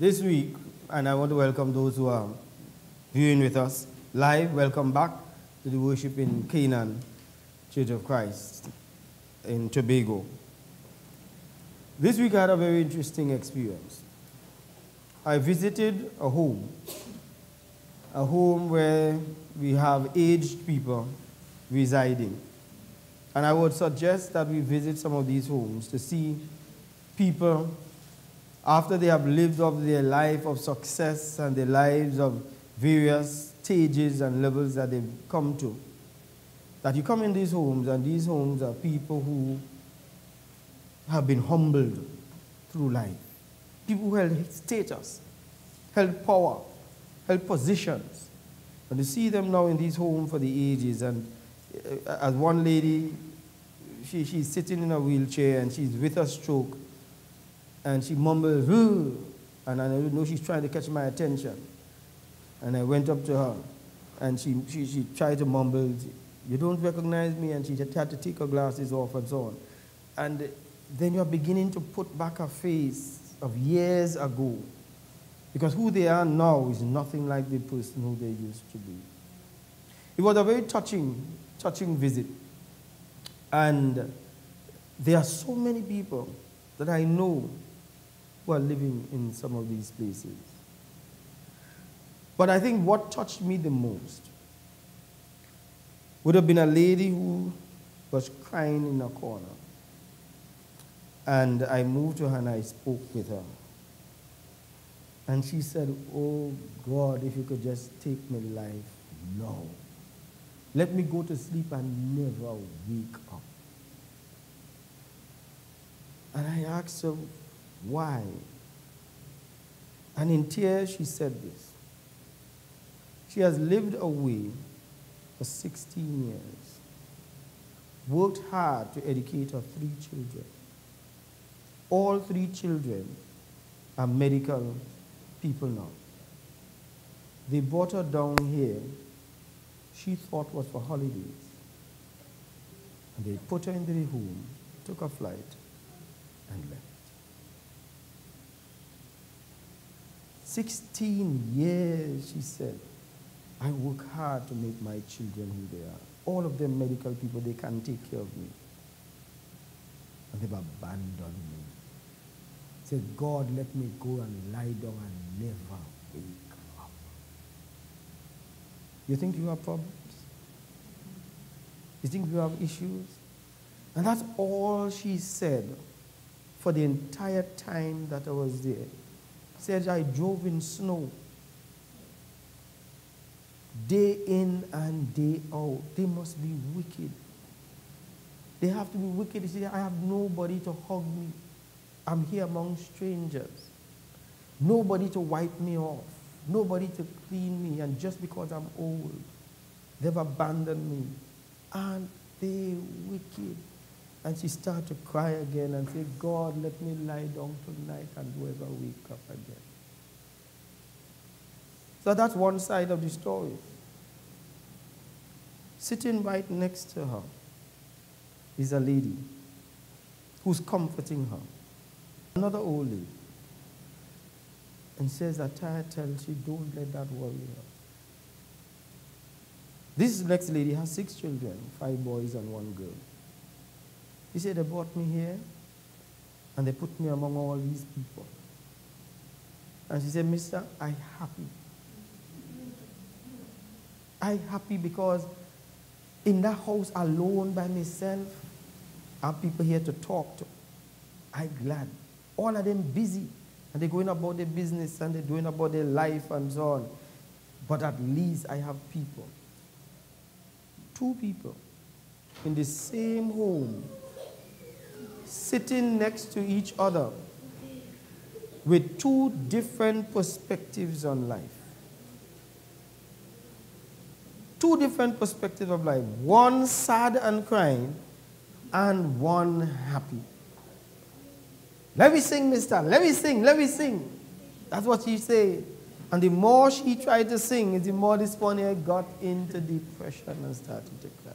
This week, and I want to welcome those who are viewing with us live. Welcome back to the worship in Canaan, Church of Christ in Tobago. This week I had a very interesting experience. I visited a home where we have aged people residing. And I would suggest that we visit some of these homes to see people after they have lived up their life of success and their lives of various stages and levels that they've come to. That you come in these homes, and these homes are people who have been humbled through life. People who held status, held power, held positions. And to see them now in these homes for the ages, and as one lady, she's sitting in a wheelchair and she's with a stroke, and she mumbles, "Roo," and I know she's trying to catch my attention. And I went up to her, and she tried to mumble, "You don't recognize me," and she had to take her glasses off and so on. And then you're beginning to put back a face of years ago, because who they are now is nothing like the person who they used to be. It was a very touching visit. And there are so many people that I know who are living in some of these places. But I think what touched me the most would have been a lady who was crying in a corner. And I moved to her and I spoke with her. And she said, "Oh God, if you could just take my life now. Let me go to sleep and never wake up." And I asked her, why? And in tears she said this. She has lived away for 16 years, worked hard to educate her 3 children. All 3 children are medical people now. They brought her down here, she thought was for holidays. And they put her into the home, took a flight, and left. 16 years, she said. I work hard to make my children who they are. All of them medical people, they can't take care of me. And they've abandoned me. Said, "God, let me go and lie down and never wake up." You think you have problems? You think you have issues? And that's all she said for the entire time that I was there. Said, "I drove in snow, day in and day out." They must be wicked. They have to be wicked. They say, "I have nobody to hug me. I'm here among strangers. Nobody to wipe me off. Nobody to clean me. And just because I'm old, they've abandoned me. Aren't they wicked?" And she started to cry again and say, "God, let me lie down tonight and never wake up again." So that's one side of the story. Sitting right next to her is a lady who's comforting her. Another old lady. And says, I tell she, don't let that worry her. This next lady has 6 children, 5 boys and 1 girl. He said, "They brought me here and they put me among all these people." And she said, "Mister, I'm happy. I'm happy because in that house alone by myself, I have people here to talk to. I'm glad. All of them busy and they're going about their business and they're doing about their life and so on. But at least I have people. 2 people in the same home, sitting next to each other with 2 different perspectives on life. 2 different perspectives of life. One sad and crying, and one happy. "Let me sing, mister. Let me sing. Let me sing." That's what she said. And the more she tried to sing, the more this one here got into depression and started to cry.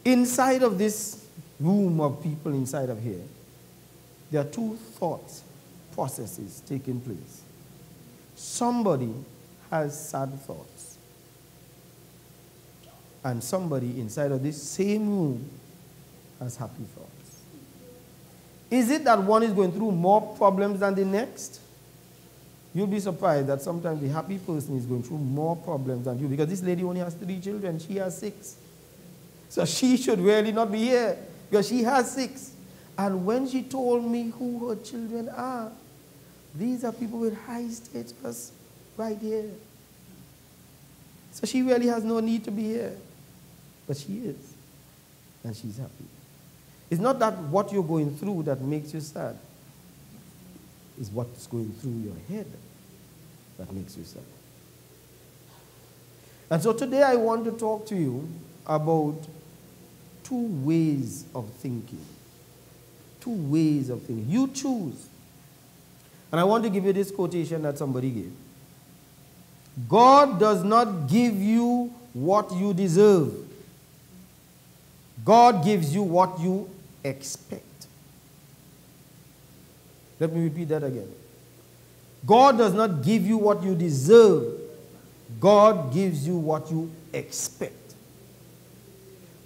Inside of this room of people inside of here, there are two thoughts processes taking place. Somebody has sad thoughts, and somebody inside of this same room has happy thoughts. Is it that one is going through more problems than the next? You'll be surprised that sometimes the happy person is going through more problems than you, because this lady only has 3 children, she has 6. So she should really not be here, because she has 6. And when she told me who her children are, these are people with high status right here. So she really has no need to be here. But she is. And she's happy. It's not that what you're going through that makes you sad. It's what's going through your head that makes you sad. And so today I want to talk to you about 2 ways of thinking. 2 ways of thinking. You choose. And I want to give you this quotation that somebody gave. God does not give you what you deserve. God gives you what you expect. Let me repeat that again. God does not give you what you deserve. God gives you what you expect.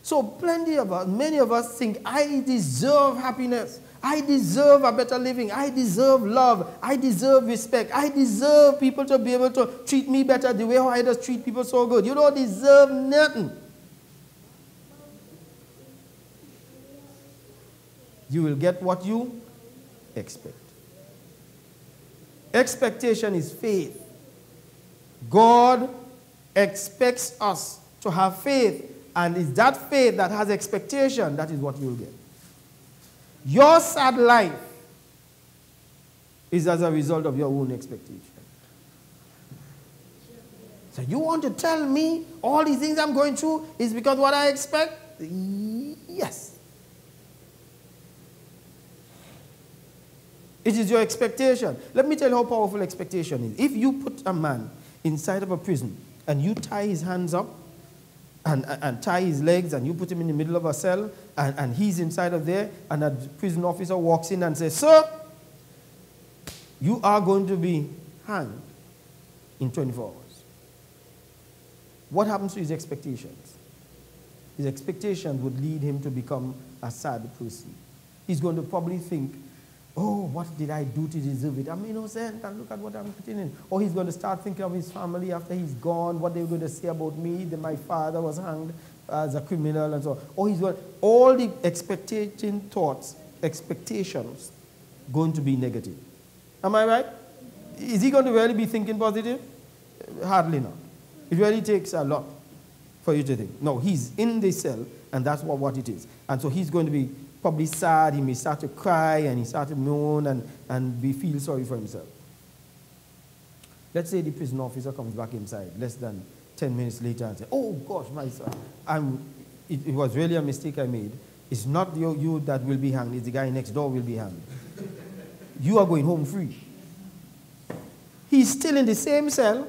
So many of us think, I deserve happiness. I deserve a better living. I deserve love. I deserve respect. I deserve people to be able to treat me better the way I just treat people so good. You don't deserve nothing. You will get what you expect. Expectation is faith. God expects us to have faith, and it's that faith that has expectation that is what you will get. Your sad life is as a result of your own expectation. So you want to tell me all these things I'm going through is because what I expect? Yes. It is your expectation. Let me tell you how powerful expectation is. If you put a man inside of a prison and you tie his hands up and tie his legs and you put him in the middle of a cell and he's inside of there and a prison officer walks in and says, sir, you are going to be hanged in 24 hours. What happens to his expectations? His expectations would lead him to become a sad person. He's going to probably think, oh, what did I do to deserve it? I'm innocent, and look at what I'm putting in. Or he's going to start thinking of his family after he's gone, what they're going to say about me, that my father was hanged as a criminal, and so on. Or he's going, all the expectation thoughts, expectations, going to be negative. Am I right? Is he going to really be thinking positive? Hardly not. It really takes a lot for you to think. No, he's in the cell, and that's what it is. And so he's going to be probably sad, he may start to cry, and he start to moan and feel sorry for himself. Let's say the prison officer comes back inside less than 10 minutes later and says, oh gosh, my son, it was really a mistake I made. It's not you that will be hanged, it's the guy next door will be hanged. You are going home free. He's still in the same cell,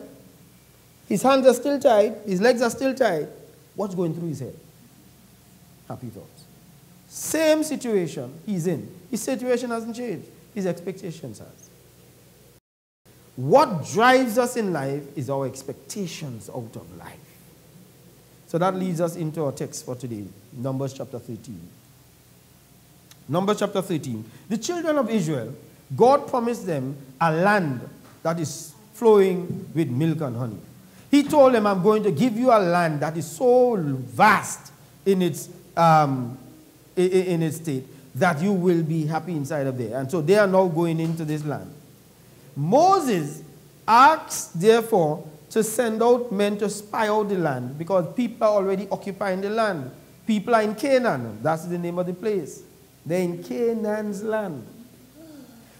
his hands are still tied, his legs are still tied. What's going through his head? Happy thoughts. Same situation he's in. His situation hasn't changed. His expectations has. What drives us in life is our expectations out of life. So that leads us into our text for today, Numbers chapter 13. Numbers chapter 13. The children of Israel, God promised them a land that is flowing with milk and honey. He told them, I'm going to give you a land that is so vast in its state that you will be happy inside of there. And so they are now going into this land. Moses asked, therefore, to send out men to spy out the land because people are already occupying the land. People are in Canaan. That's the name of the place. They're in Canaan's land.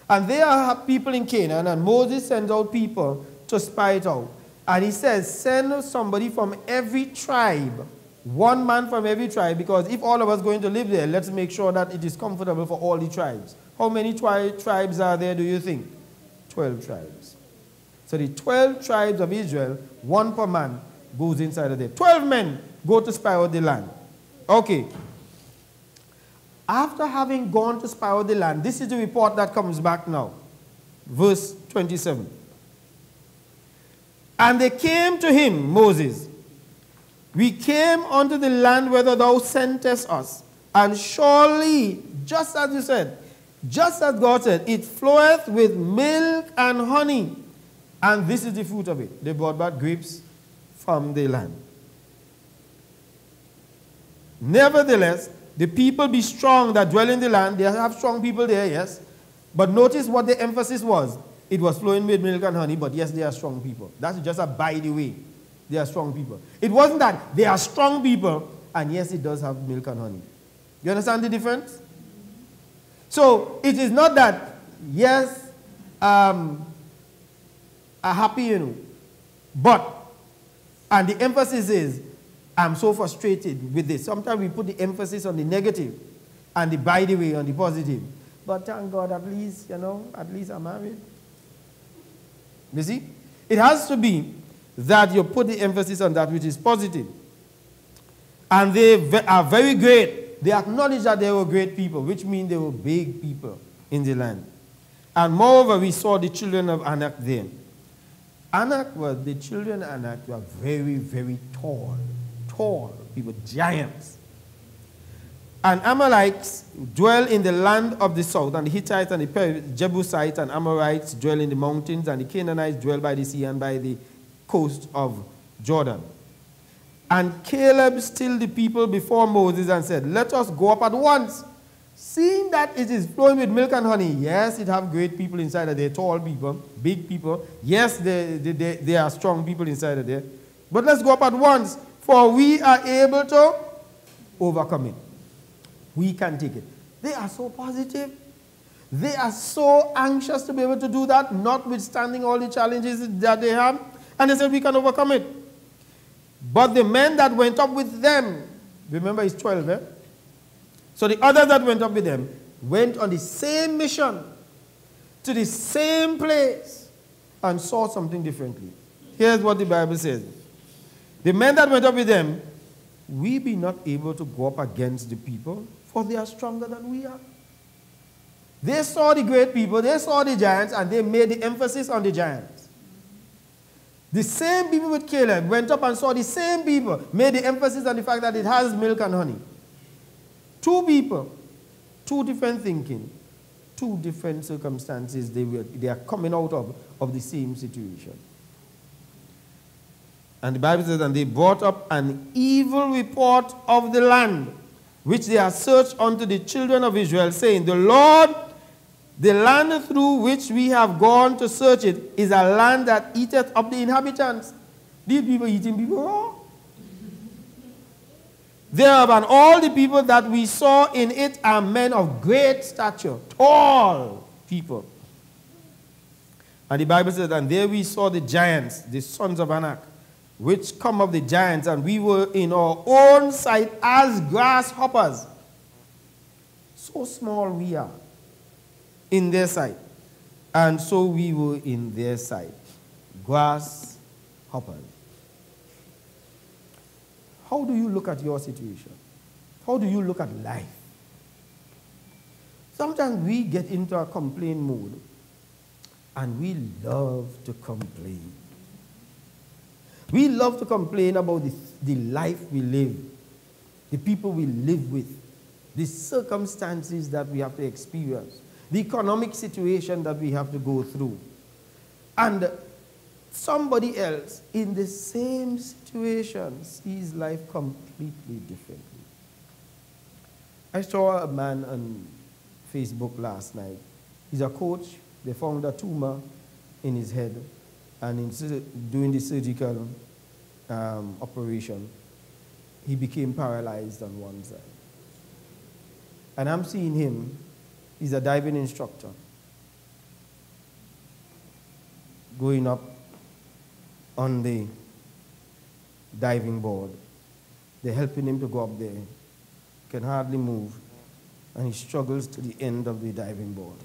And there are people in Canaan, and Moses sends out people to spy it out. And he says, send somebody from every tribe, one man from every tribe, because if all of us are going to live there, let's make sure that it is comfortable for all the tribes. How many tribes are there, do you think? 12 tribes. So the 12 tribes of Israel, one per man, goes inside of there. 12 men go to spy out the land. Okay. After having gone to spy out the land, this is the report that comes back now. Verse 27. And they came to him, Moses. We came unto the land whither thou sentest us. And surely, just as you said, just as God said, it floweth with milk and honey. And this is the fruit of it. They brought back grapes from the land. Nevertheless, the people be strong that dwell in the land. They have strong people there, yes. But notice what the emphasis was. It was flowing with milk and honey, but yes, they are strong people. That's just a by the way. They are strong people. It wasn't that they are strong people, and yes, it does have milk and honey. You understand the difference? So, it is not that, yes, are happy, but, and the emphasis is, I'm so frustrated with this. Sometimes we put the emphasis on the negative and the by the way on the positive. But thank God, at least, at least I'm married. You see? It has to be that you put the emphasis on that which is positive. And they are very great. They acknowledge that they were great people, which means they were big people in the land. And moreover, we saw the children of Anak there. The children of Anak were very, very tall people, giants. And Amalekites dwell in the land of the south, and the Hittites and the Jebusites and Amorites dwell in the mountains, and the Canaanites dwell by the sea and by the coast of Jordan. And Caleb stilled the people before Moses and said, let us go up at once. Seeing that it is flowing with milk and honey, yes, it have great people inside of there, tall people, big people. Yes, they are strong people inside of there. But let's go up at once, for we are able to overcome it. We can take it. They are so positive. They are so anxious to be able to do that, notwithstanding all the challenges that they have. And they said, we can overcome it. But the men that went up with them, remember it's 12, eh? So the others that went up with them went on the same mission, to the same place, and saw something differently. Here's what the Bible says. The men that went up with them, we be not able to go up against the people, for they are stronger than we are. They saw the great people, they saw the giants, and they made the emphasis on the giants. The same people with Caleb went up and saw the same people, made the emphasis on the fact that it has milk and honey. Two people, two different thinking, two different circumstances they are coming out of the same situation. And the Bible says, and they brought up an evil report of the land, which they had searched unto the children of Israel, saying, the Lord, the land through which we have gone to search it, is a land that eateth up the inhabitants. These people eating people raw. Thereof, and all the people that we saw in it are men of great stature, tall people. And the Bible says, and there we saw the giants, the sons of Anak, which come of the giants, and we were in our own sight as grasshoppers. So small we are in their sight, and so we were in their sight. Grasshoppers. How do you look at your situation? How do you look at life? Sometimes we get into a complaint mode, and we love to complain. We love to complain about the life we live, the people we live with, the circumstances that we have to experience, the economic situation that we have to go through. And somebody else in the same situation sees life completely differently. I saw a man on Facebook last night. He's a coach. They found a tumor in his head. And instead of doing the surgical operation, he became paralyzed on one side. And I'm seeing him. He's a diving instructor. Going up on the diving board. They're helping him to go up there. Can hardly move. And he struggles to the end of the diving board.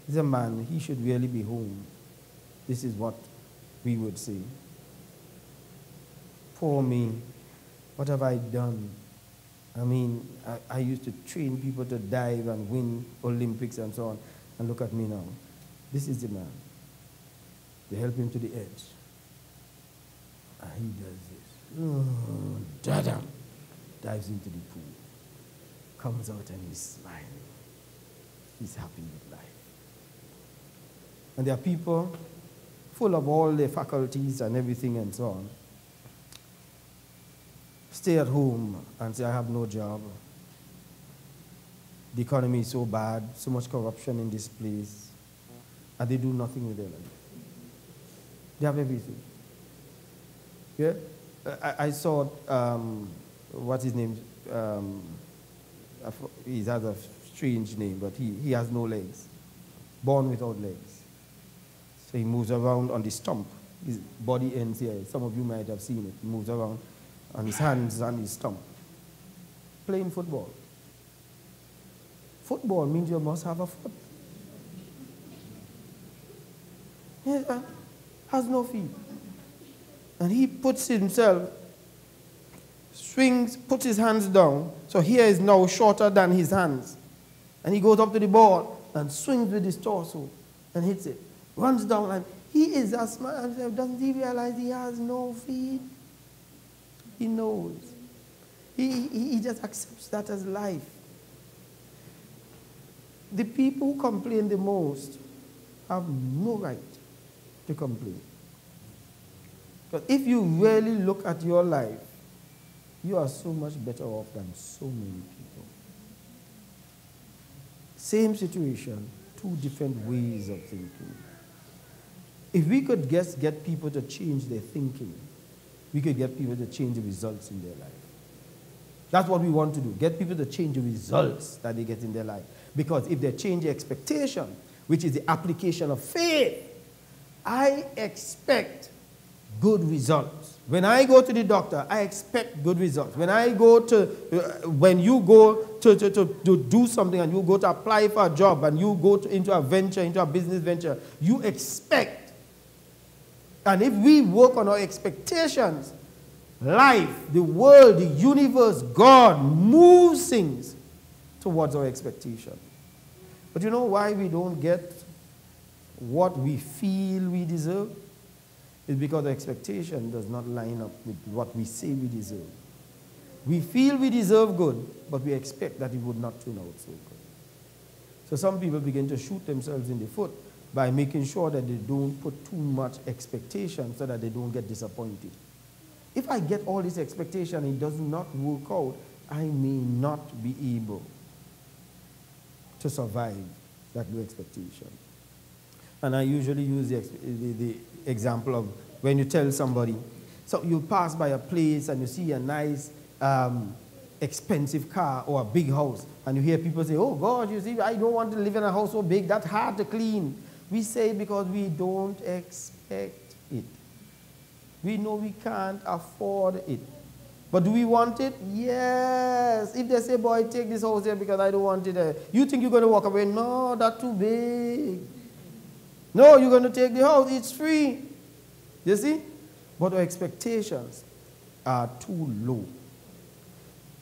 He's a man. He should really be home. This is what we would say. Poor me. What have I done I mean, I used to train people to dive and win Olympics and so on. And look at me now. This is the man. They help him to the edge. And he does this. Oh, dada. Dives into the pool. Comes out and he's smiling. He's happy with life. And there are people full of all their faculties and everything and so on. Stay at home and say, I have no job. The economy is so bad, so much corruption in this place. And they do nothing with their life. They have everything. Yeah? I saw, what's his name? He has a strange name, but he has no legs. Born without legs. So he moves around on the stump. His body ends here. Some of you might have seen it. He moves around on his hands and his stump. Playing football. Football means you must have a foot. He has no feet. And he puts himself, swings, puts his hands down. So here is now shorter than his hands. And he goes up to the ball and swings with his torso and hits it. Runs down and he is as smart. Doesn't he realize he has no feet? He knows. He just accepts that as life. The people who complain the most have no right to complain. But if you really look at your life, you are so much better off than so many people. Same situation, two different ways of thinking. If we could just get people to change their thinking, we could get people to change the results in their life. That's what we want to do, get people to change the results that they get in their life. Because if they change the expectation, which is the application of faith, I expect good results. When I go to the doctor, I expect good results. When I go to, when you go to do something and you go to apply for a job and you go into a venture, into a business venture, you expect. And if we work on our expectations, life, the world, the universe, God moves things towards our expectation. But you know why we don't get what we feel we deserve? It's because the expectation does not line up with what we say we deserve. We feel we deserve good, but we expect that it would not turn out so good. So some people begin to shoot themselves in the foot by making sure that they don't put too much expectation so that they don't get disappointed. If I get all this expectation and it does not work out, I may not be able to survive that low expectation. And I usually use the example of when you tell somebody, so you pass by a place and you see a nice expensive car or a big house, and you hear people say, oh God, you see, I don't want to live in a house so big, that's hard to clean. We say because we don't expect it. We know we can't afford it. But do we want it? Yes. If they say, boy, take this house here because I don't want it. You think you're going to walk away? No, that's too big. No, you're going to take the house. It's free. You see? But our expectations are too low.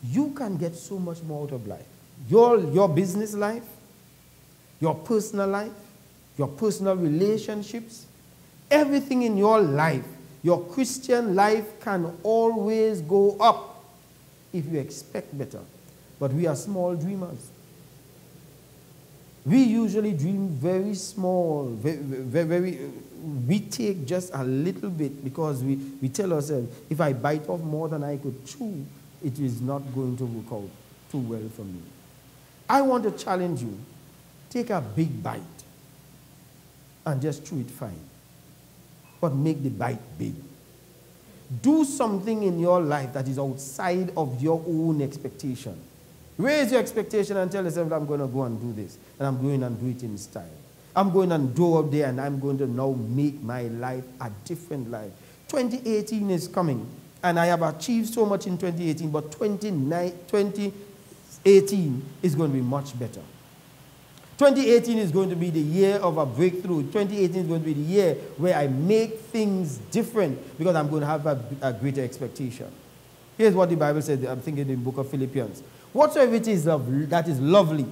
You can get so much more out of life. Your business life, your personal life, your personal relationships, everything in your life, your Christian life can always go up if you expect better. But we are small dreamers. We usually dream very small, we take just a little bit because we tell ourselves, if I bite off more than I could chew, it is not going to work out too well for me. I want to challenge you. Take a big bite and just chew it fine. But make the bite big. Do something in your life that is outside of your own expectation. Raise your expectation and tell yourself, I'm going to go and do this. And I'm going and do it in style. I'm going and go up there and I'm going to now make my life a different life. 2018 is coming. And I have achieved so much in 2018. But 2018 is going to be much better. 2018 is going to be the year of a breakthrough. 2018 is going to be the year where I make things different because I'm going to have a greater expectation. Here's what the Bible says, I'm thinking in the book of Philippians. Whatsoever it is that is lovely,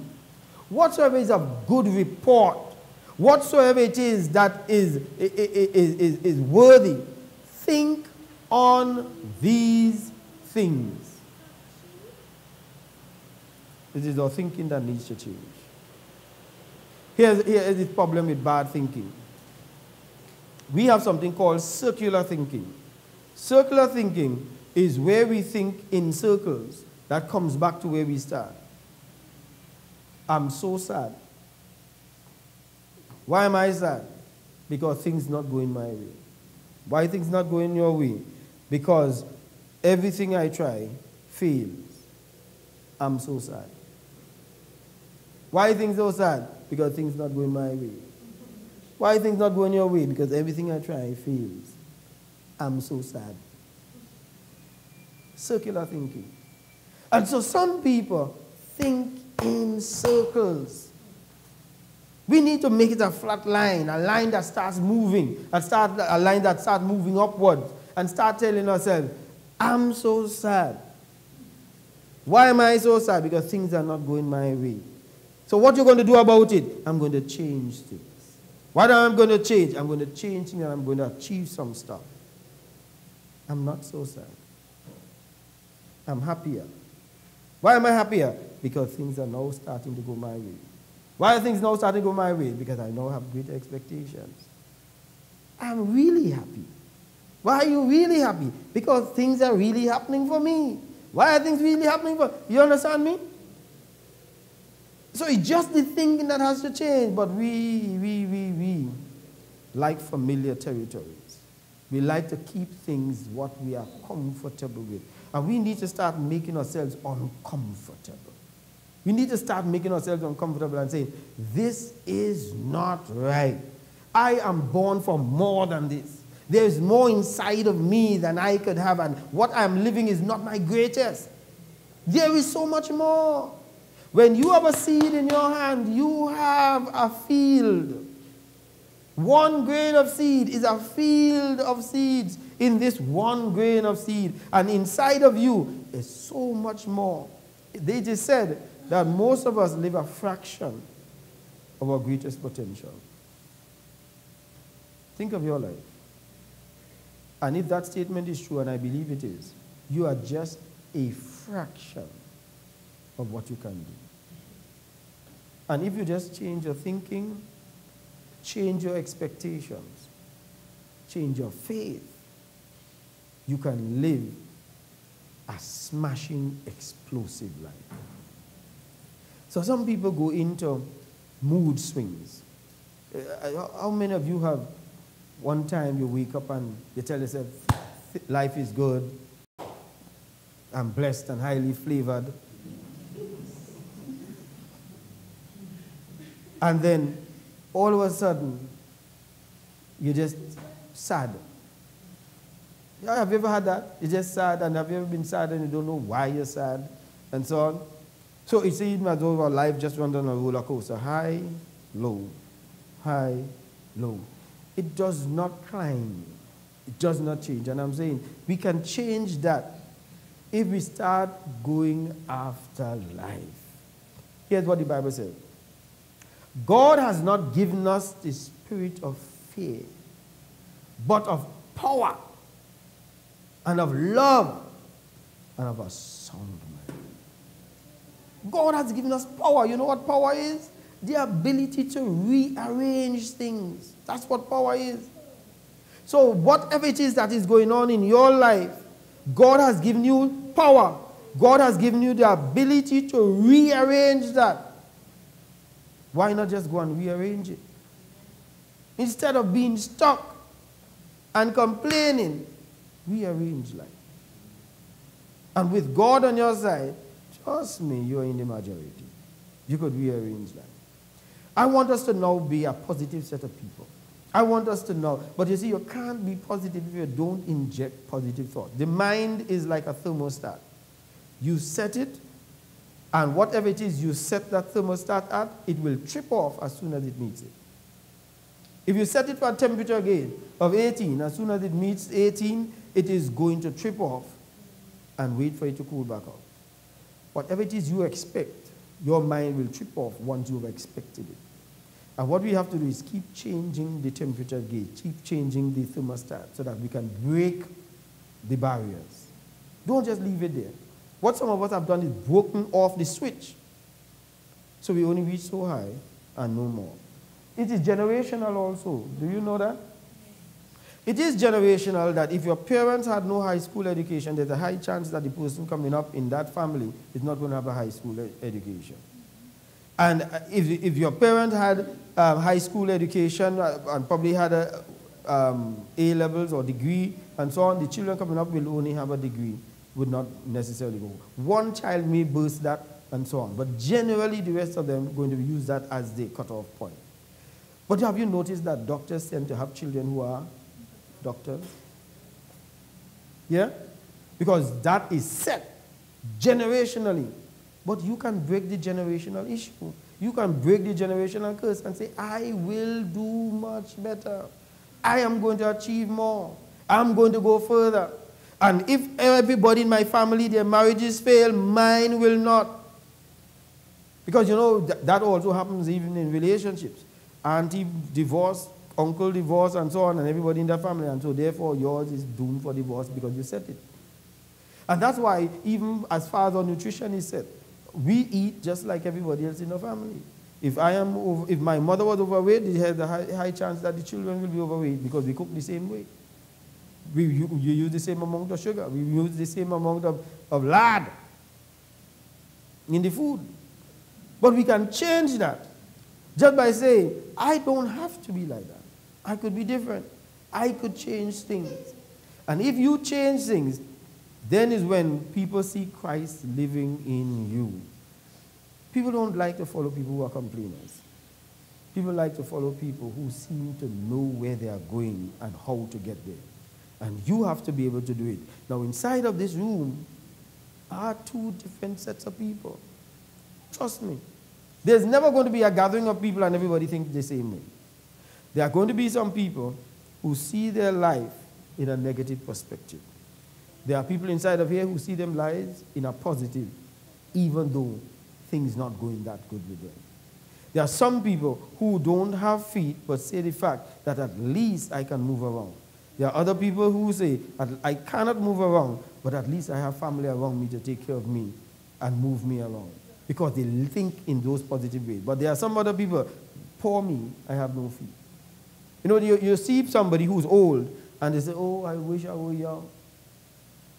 whatsoever is of good report, whatsoever it is that is worthy, think on these things. It is our thinking that needs to change. Here's the problem with bad thinking. We have something called circular thinking. Circular thinking is where we think in circles that comes back to where we start. I'm so sad. Why am I sad? Because things not going my way. Why things not going your way? Because everything I try fails. I'm so sad. Why things so sad? Because things not going my way. Why things not going your way? Because everything I try fails. I'm so sad. Circular thinking. And so some people think in circles. We need to make it a flat line, a line that starts moving, a line that starts moving upward, and start telling ourselves, I'm so sad. Why am I so sad? Because things are not going my way. So what you're going to do about it? I'm going to change things. What am I going to change? I'm going to change things and I'm going to achieve some stuff. I'm not so sad. I'm happier. Why am I happier? Because things are now starting to go my way. Why are things now starting to go my way? Because I now have greater expectations. I'm really happy. Why are you really happy? Because things are really happening for me. Why are things really happening for you? You understand me? So it's just the thinking that has to change. But we like familiar territories. We like to keep things what we are comfortable with. And we need to start making ourselves uncomfortable. We need to start making ourselves uncomfortable and saying, this is not right. I am born for more than this. There is more inside of me than I could have, and what I am living is not my greatest. There is so much more. When you have a seed in your hand, you have a field. One grain of seed is a field of seeds in this one grain of seed. And inside of you is so much more. They just said that most of us live a fraction of our greatest potential. Think of your life. And if that statement is true, and I believe it is, you are just a fraction of what you can do. And if you just change your thinking, change your expectations, change your faith, you can live a smashing, explosive life. So some people go into mood swings. How many of you have one time you wake up and you tell yourself, life is good, I'm blessed and highly flavored. And then all of a sudden, you're just sad. Yeah, have you ever had that? You're just sad, and have you ever been sad and you don't know why you're sad, and so on? So it seems as though our life just runs on a roller coaster. High, low, high, low. It does not climb. It does not change. And I'm saying we can change that if we start going after life. Here's what the Bible says. God has not given us the spirit of fear, but of power and of love and of a sound mind. God has given us power. You know what power is? The ability to rearrange things. That's what power is. So whatever it is that is going on in your life, God has given you power. God has given you the ability to rearrange that. Why not just go and rearrange it? Instead of being stuck and complaining, rearrange life. And with God on your side, trust me, you're in the majority. You could rearrange life. I want us to now be a positive set of people. I want us to know. But you see, you can't be positive if you don't inject positive thought. The mind is like a thermostat. You set it, and whatever it is you set that thermostat at, it will trip off as soon as it meets it. If you set it for a temperature again of 18, as soon as it meets 18, it is going to trip off. and wait for it to cool back off. Whatever it is you expect, your mind will trip off once you've expected it. And what we have to do is keep changing the temperature gauge, keep changing the thermostat so that we can break the barriers. Don't just leave it there. What some of us have done is broken off the switch. So we only reach so high and no more. It is generational also. Do you know that? It is generational that if your parents had no high school education, there's a high chance that the person coming up in that family is not going to have a high school education. And if your parent had high school education and probably had A-levels or degree and so on, the children coming up will only have a degree, would not necessarily go. One child may burst that and so on, but generally the rest of them are going to use that as the cutoff point. But have you noticed that doctors tend to have children who are doctors? Yeah? Because that is set generationally. But you can break the generational issue. You can break the generational curse and say, I will do much better. I am going to achieve more. I'm going to go further. And if everybody in my family, their marriages fail, mine will not. Because you know, that also happens even in relationships. Auntie divorced, uncle divorced, and so on, and everybody in the family. And so therefore, yours is doomed for divorce because you set it. And that's why, even as far as our nutrition is set, we eat just like everybody else in the family. If my mother was overweight, there's a high chance that the children will be overweight because we cook the same way. You use the same amount of sugar. We use the same amount of lard in the food. But we can change that just by saying, I don't have to be like that. I could be different. I could change things. And if you change things, then is when people see Christ living in you. People don't like to follow people who are complainers. People like to follow people who seem to know where they are going and how to get there. And you have to be able to do it. Now, inside of this room are two different sets of people. Trust me. There's never going to be a gathering of people and everybody thinks the same way. There are going to be some people who see their life in a negative perspective. There are people inside of here who see their lives in a positive, even though things not going that good with them. There are some people who don't have feet but say the fact that at least I can move around. There are other people who say, I cannot move around, but at least I have family around me to take care of me and move me around. Because they think in those positive ways. But there are some other people, poor me, I have no feet. You know, you see somebody who's old, and they say, oh, I wish I were young.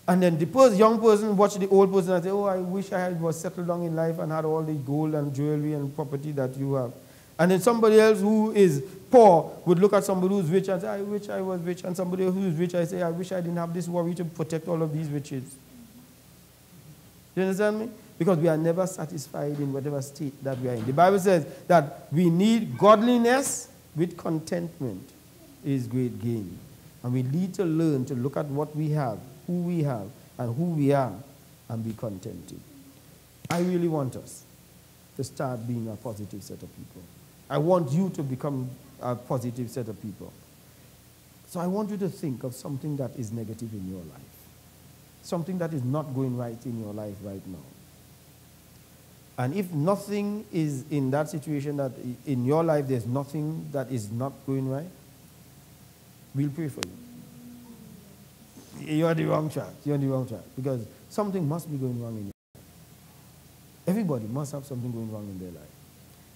And then the young person watch the old person and say, oh, I wish I was settled down in life and had all the gold and jewelry and property that you have. And then somebody else who is poor would look at somebody who's rich and say, I wish I was rich. And somebody who's rich, I say, I wish I didn't have this worry to protect all of these riches. Do you understand me? Because we are never satisfied in whatever state that we are in. The Bible says that we need godliness with contentment is great gain. And we need to learn to look at what we have, who we have, and who we are, and be contented. I really want us to start being a positive set of people. I want you to become a positive set of people. So I want you to think of something that is negative in your life. Something that is not going right in your life right now. And if nothing is in that situation, that in your life there's nothing that is not going right, we'll pray for you. You're on the wrong track. You're on the wrong track. Because something must be going wrong in your life. Everybody must have something going wrong in their life.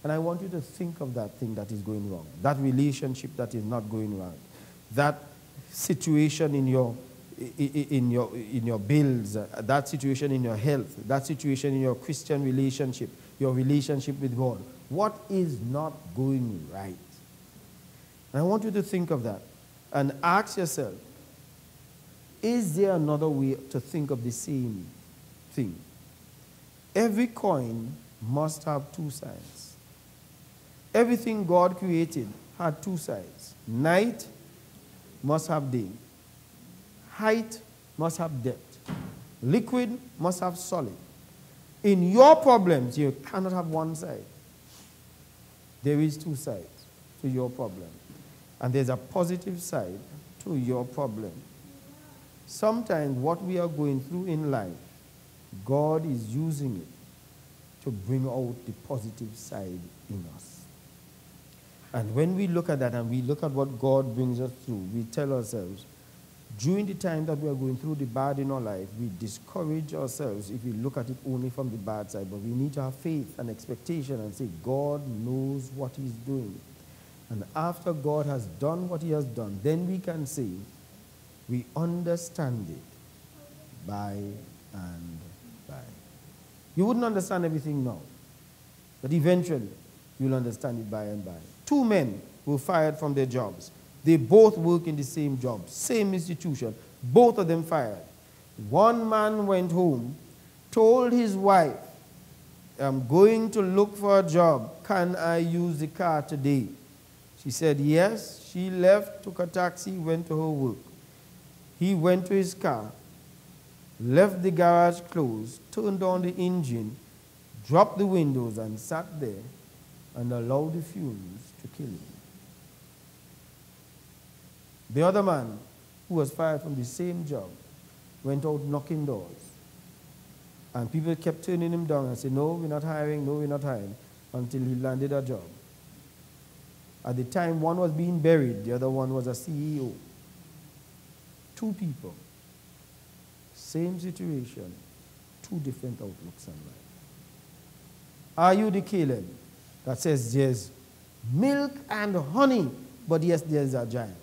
And I want you to think of that thing that is going wrong. That relationship that is not going right. That situation in your bills, that situation in your health, that situation in your Christian relationship, your relationship with God. What is not going right? And I want you to think of that and ask yourself, is there another way to think of the same thing? Every coin must have two sides. Everything God created had two sides. Night must have day. Height must have depth. Liquid must have solid. In your problems, you cannot have one side. There is two sides to your problem. And there's a positive side to your problem. sometimes what we are going through in life, God is using it to bring out the positive side in us. And when we look at that and we look at what God brings us through, we tell ourselves, during the time that we are going through the bad in our life, we discourage ourselves if we look at it only from the bad side. But we need to have faith and expectation and say, God knows what he's doing. And after God has done what he has done, then we can say, we understand it by and by. You wouldn't understand everything now, but eventually you'll understand it by and by. 2 men were fired from their jobs. They both work in the same job, same institution, both of them fired. One man went home, told his wife, I'm going to look for a job. Can I use the car today? She said yes. She left, took a taxi, went to her work. He went to his car, left the garage closed, turned on the engine, dropped the windows and sat there and allowed the fumes to kill him. The other man, who was fired from the same job, went out knocking doors. And people kept turning him down and saying, no, we're not hiring, no, we're not hiring, until he landed a job. At the time, one was being buried, the other one was a CEO. 2 people, same situation, 2 different outlooks on life. Are you the Caleb that says there's milk and honey, but yes, there's a giant?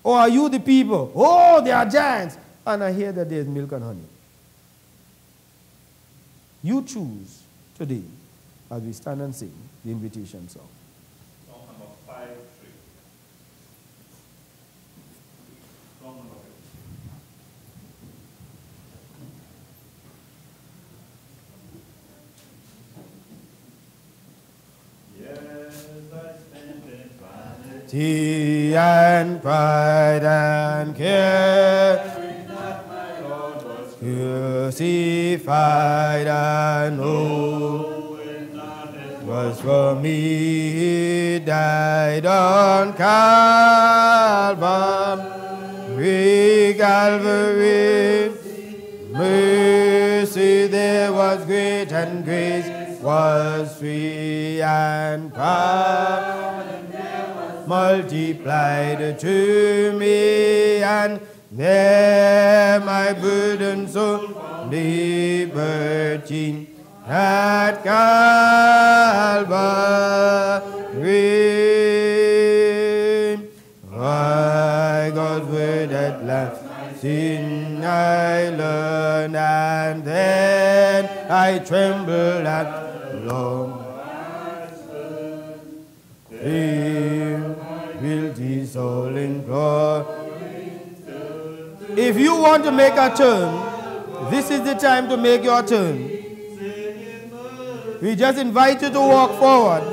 Or are you the people, oh, there are giants, and I hear that there's milk and honey? You choose today as we stand and sing the invitation song. Song number 5-3. Song number 5. Yes, I stand in vanity. Tea and pride and care, That my Lord was crucified and oh, was for me, he died on Calvary, Calvary. Mercy there was great and grace was free and pardon multiplied to me, and there my burden so liberty at Calvary. By God's word at last sin I learned, and then I trembled and long guilty soul implore. If you want to make a turn, this is the time to make your turn. We just invite you to walk forward.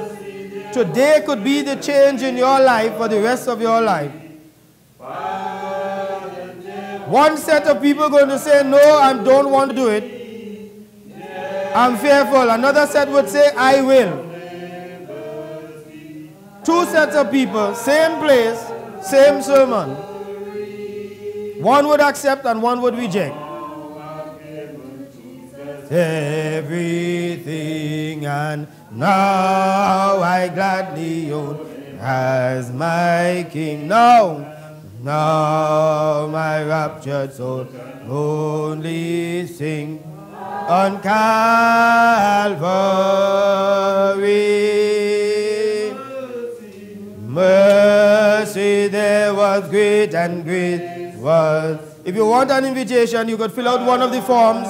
Today could be the change in your life for the rest of your life. One set of people are going to say, no, I don't want to do it. I'm fearful. Another set would say, I will. 2 sets of people, same place, same sermon. One would accept and one would reject. Everything, and now I gladly own as my King. Now my raptured soul only sing on Calvary. Mercy there was great and great was. If you want an invitation, you could fill out one of the forms.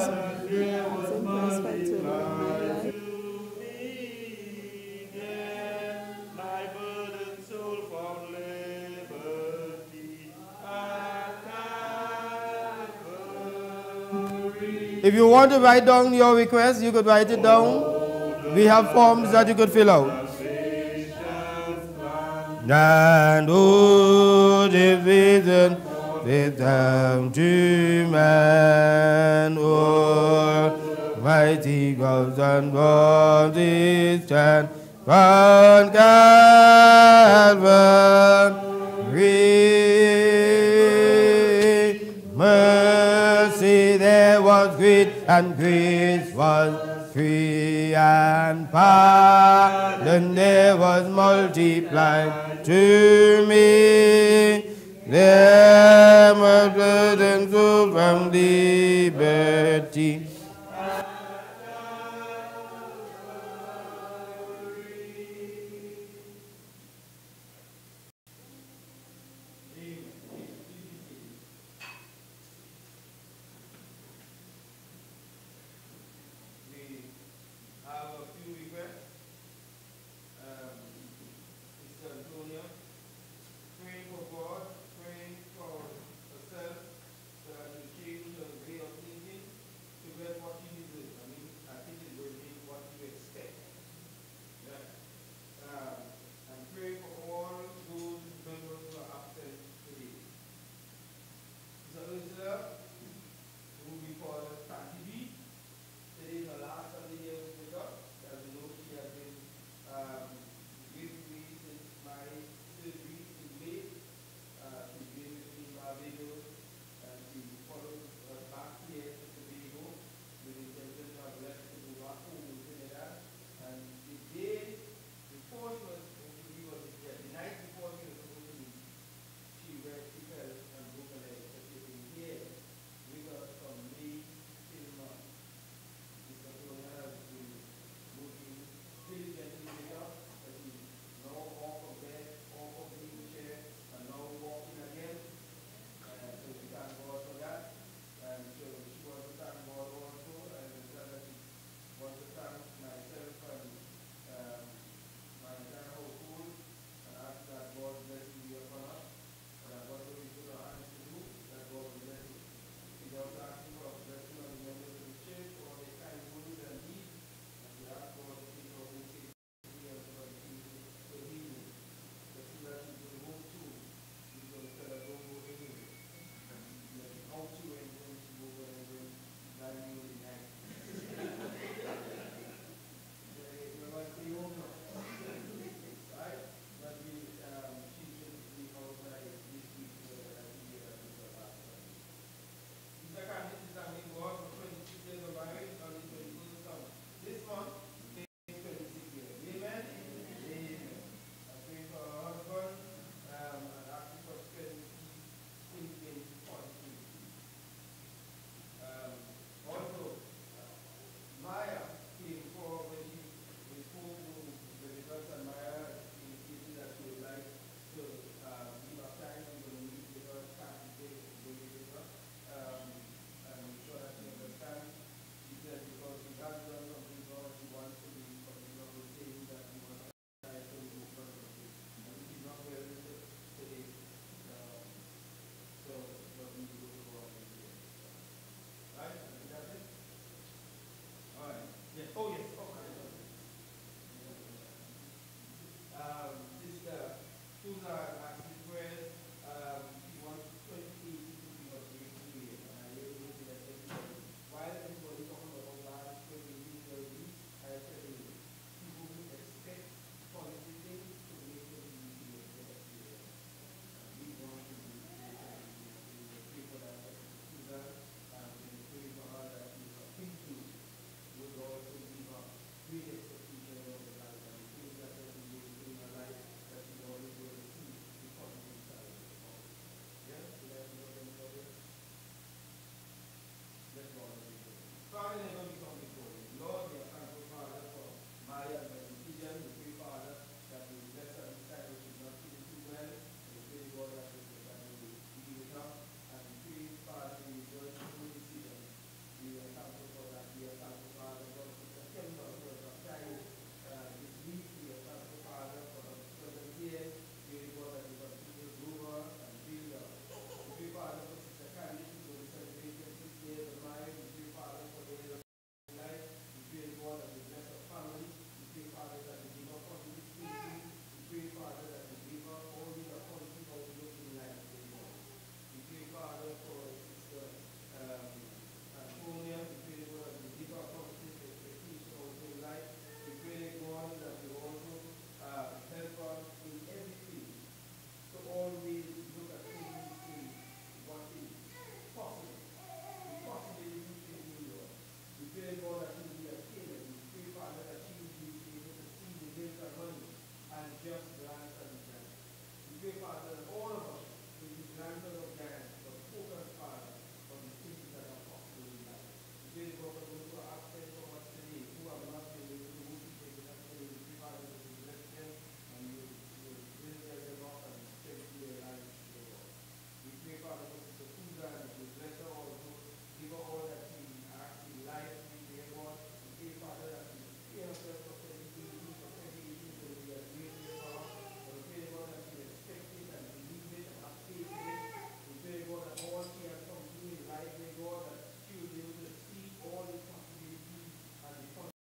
If you want to write down your request, you could write it down. We have forms that you could fill out. And oh, the vision with them to man, oh, mighty gods and bodies stand on Calvary. mercy there was great, and grace was free, and pardon there was multiplied to me. There were burdens from liberty.